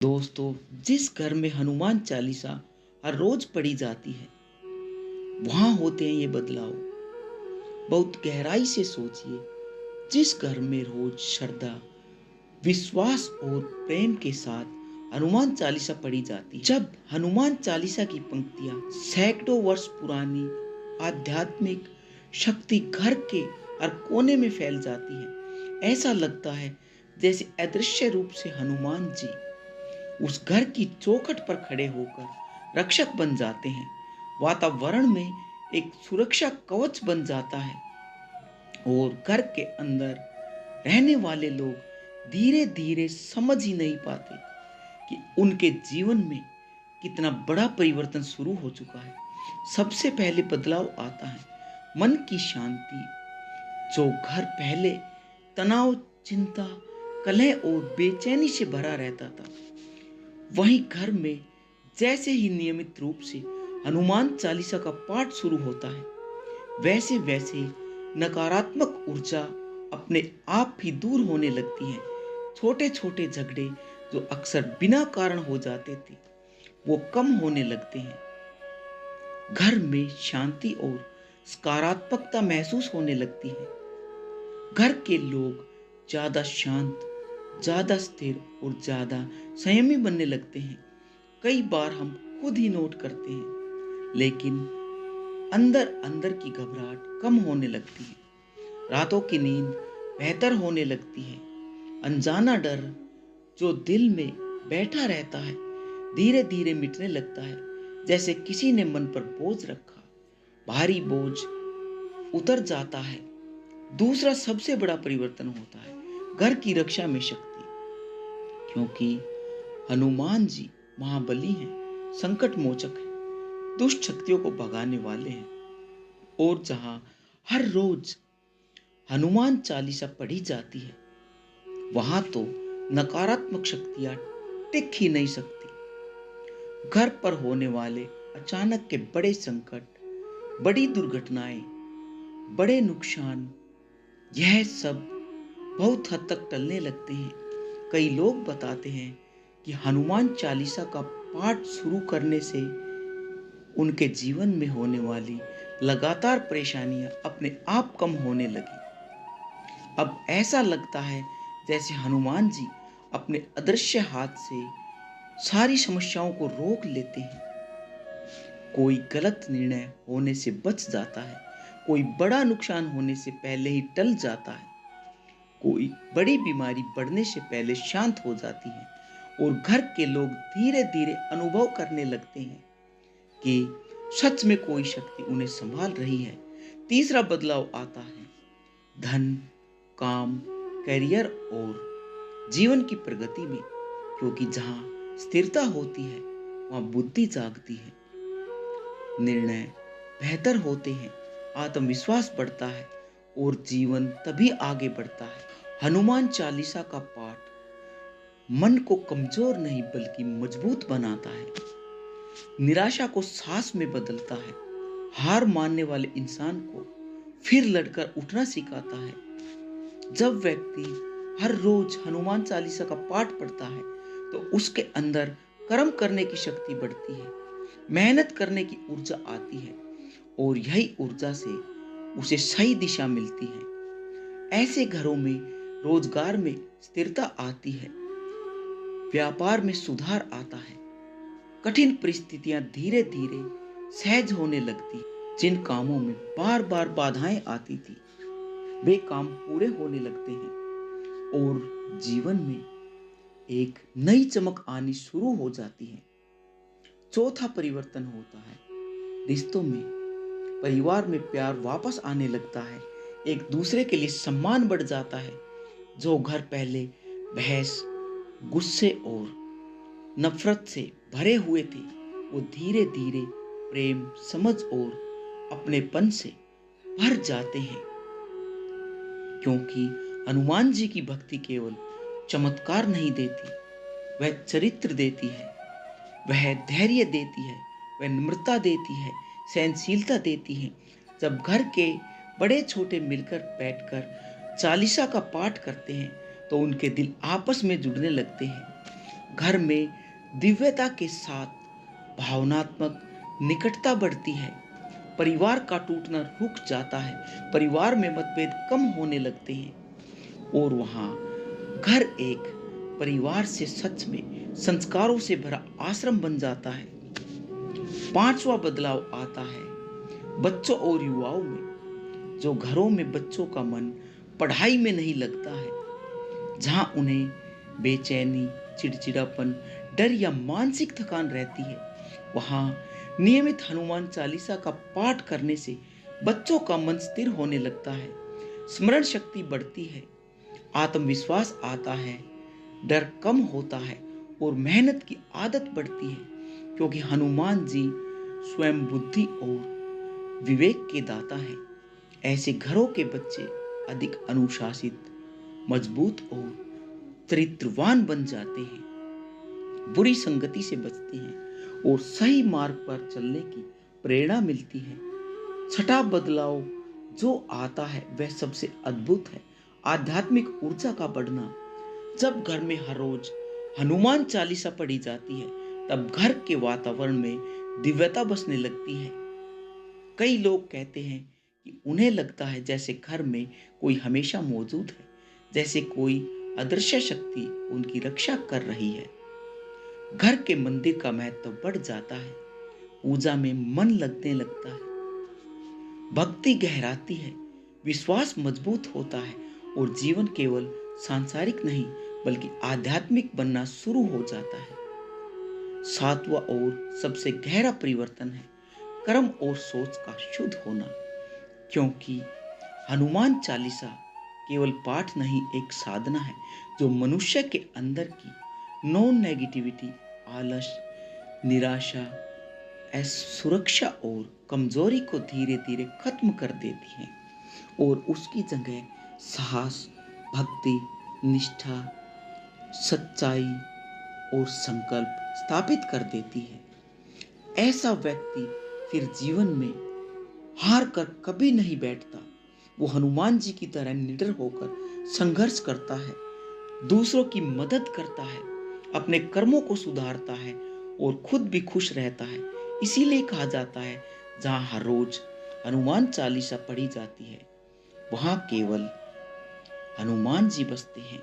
दोस्तों, जिस घर में हनुमान चालीसा हर रोज पढ़ी जाती है, वहां होते हैं ये बदलाव। बहुत गहराई से सोचिए। जिस घर में रोज श्रद्धा, विश्वास और प्रेम के साथ हनुमान चालीसा पढ़ी जाती है, जब हनुमान चालीसा की पंक्तियां सैकड़ों वर्ष पुरानी आध्यात्मिक शक्ति घर के हर कोने में फैल जाती है, ऐसा लगता है जैसे अदृश्य रूप से हनुमान जी उस घर की चौखट पर खड़े होकर रक्षक बन जाते हैं। वातावरण में एक सुरक्षा कवच बन जाता है और घर के अंदर रहने वाले लोग धीरे धीरे समझ ही नहीं पाते कि उनके जीवन में कितना बड़ा परिवर्तन शुरू हो चुका है। सबसे पहले बदलाव आता है मन की शांति। जो घर पहले तनाव, चिंता, कलह और बेचैनी से भरा रहता था, वहीं घर में जैसे ही नियमित रूप से हनुमान चालीसा का पाठ शुरू होता है, वैसे वैसे नकारात्मक ऊर्जा अपने आप ही दूर होने लगती है। छोटे छोटे झगड़े जो अक्सर बिना कारण हो जाते थे, वो कम होने लगते हैं। घर में शांति और सकारात्मकता महसूस होने लगती है। घर के लोग ज्यादा शांत, ज्यादा स्थिर और ज्यादा संयमी बनने लगते हैं। कई बार हम खुद ही नोट करते हैं, लेकिन अंदर अंदर की घबराहट कम होने लगती है। रातों की नींद बेहतर होने लगती है। अनजाना डर जो दिल में बैठा रहता है, धीरे धीरे मिटने लगता है, जैसे किसी ने मन पर बोझ रखा, भारी बोझ उतर जाता है। दूसरा सबसे बड़ा परिवर्तन होता है घर की रक्षा में शक्ति, क्योंकि हनुमान जी महाबली हैं, संकट मोचक हैं, दुष्ट शक्तियों को भगाने वाले हैं। और जहां हर रोज हनुमान चालीसा पढ़ी जाती है, वहां तो नकारात्मक शक्तियां टिक ही नहीं सकती। घर पर होने वाले अचानक के बड़े संकट, बड़ी दुर्घटनाएं, बड़े नुकसान, यह सब बहुत हद तक टलने लगते हैं। कई लोग बताते हैं कि हनुमान चालीसा का पाठ शुरू करने से उनके जीवन में होने वाली लगातार परेशानियां अपने आप कम होने लगी। अब ऐसा लगता है जैसे हनुमान जी अपने अदृश्य हाथ से सारी समस्याओं को रोक लेते हैं। कोई गलत निर्णय होने से बच जाता है, कोई बड़ा नुकसान होने से पहले ही टल जाता है, कोई बड़ी बीमारी बढ़ने से पहले शांत हो जाती है और घर के लोग धीरे धीरे अनुभव करने लगते हैं कि सच में कोई शक्ति उन्हें संभाल रही है। तीसरा बदलाव आता है धन, काम, करियर और जीवन की प्रगति में, क्योंकि जहां स्थिरता होती है, वहां बुद्धि जागती है, निर्णय बेहतर होते हैं, आत्मविश्वास बढ़ता है और जीवन तभी आगे बढ़ता है। हनुमान चालीसा का पाठ मन को कमजोर नहीं बल्कि मजबूत बनाता है, निराशा को साहस में बदलता है, हार मानने वाले इंसान को फिर लड़कर उठना सिखाता है। जब व्यक्ति हर रोज हनुमान चालीसा का पाठ पढ़ता है, तो उसके अंदर कर्म करने की शक्ति बढ़ती है, मेहनत करने की ऊर्जा आती है और यही ऊर्जा से उसे सही दिशा मिलती है। ऐसे घरों में रोजगार में स्थिरता आती है, व्यापार में सुधार आता है, कठिन परिस्थितियां धीरे धीरे सहज होने लगती। जिन कामों में बार बार बाधाएं आती थी, वे काम पूरे होने लगते हैं और जीवन में एक नई चमक आनी शुरू हो जाती है। चौथा परिवर्तन होता है रिश्तों में। परिवार में प्यार वापस आने लगता है, एक दूसरे के लिए सम्मान बढ़ जाता है। जो घर पहले बहस, गुस्से और नफरत से भरे हुए थे, वो धीरे धीरे प्रेम, समझ और अपनेपन से भर जाते हैं, क्योंकि हनुमान जी की भक्ति केवल चमत्कार नहीं देती, वह चरित्र देती है, वह धैर्य देती है, वह नम्रता देती है, सहनशीलता देती है। जब घर के बड़े छोटे मिलकर बैठकर चालीसा का पाठ करते हैं, तो उनके दिल आपस में जुड़ने लगते हैं। घर में दिव्यता के साथ भावनात्मक निकटता बढ़ती है। परिवार का टूटना रुक जाता है, परिवार में मतभेद कम होने लगते हैं और वहाँ घर एक परिवार से सच में संस्कारों से भरा आश्रम बन जाता है। पांचवा बदलाव आता है बच्चों और युवाओं में। जो घरों में बच्चों का मन पढ़ाई में नहीं लगता है, जहां उन्हें बेचैनी, चिड़चिड़ापन, डर या मानसिक थकान रहती है, वहां नियमित हनुमान चालीसा का पाठ करने से बच्चों का मन स्थिर होने लगता है, स्मरण शक्ति बढ़ती है, आत्मविश्वास आता है, डर कम होता है और मेहनत की आदत बढ़ती है, क्योंकि हनुमान जी स्वयं बुद्धि और विवेक के दाता हैं। ऐसे घरों के बच्चे अधिक अनुशासित, मजबूत और चरित्रवान बन जाते हैं, बुरी संगति से बचते हैं और सही मार्ग पर चलने की प्रेरणा मिलती है। छठा बदलाव जो आता है वह सबसे अद्भुत है, आध्यात्मिक ऊर्जा का बढ़ना। जब घर में हर रोज हनुमान चालीसा पढ़ी जाती है, तब घर के वातावरण में दिव्यता बसने लगती है। कई लोग कहते हैं कि उन्हें लगता है जैसे घर में कोई हमेशा मौजूद है, जैसे कोई अदृश्य शक्ति उनकी रक्षा कर रही है। घर के मंदिर का महत्व बढ़ जाता है, पूजा में मन लगने लगता है, भक्ति गहराती है, विश्वास मजबूत होता है और जीवन केवल सांसारिक नहीं बल्कि आध्यात्मिक बनना शुरू हो जाता है। सातवां और सबसे गहरा परिवर्तन है कर्म और सोच का शुद्ध होना, क्योंकि हनुमान चालीसा केवल पाठ नहीं, एक साधना है जो मनुष्य के अंदर की नॉन नेगेटिविटी, आलस, निराशा, असुरक्षा और कमजोरी को धीरे धीरे खत्म कर देती है और उसकी जगह साहस, भक्ति, निष्ठा, सच्चाई और संकल्प स्थापित कर देती है। ऐसा व्यक्ति फिर जीवन में हार कर कभी नहीं बैठता। वो हनुमान जी की तरह निडर होकर संघर्ष करता है, दूसरों की मदद करता है, अपने कर्मों को सुधारता है और खुद भी खुश रहता है। इसीलिए कहा जाता है जहां हर रोज हनुमान चालीसा पढ़ी जाती है, वहां केवल हनुमान जी बसते हैं।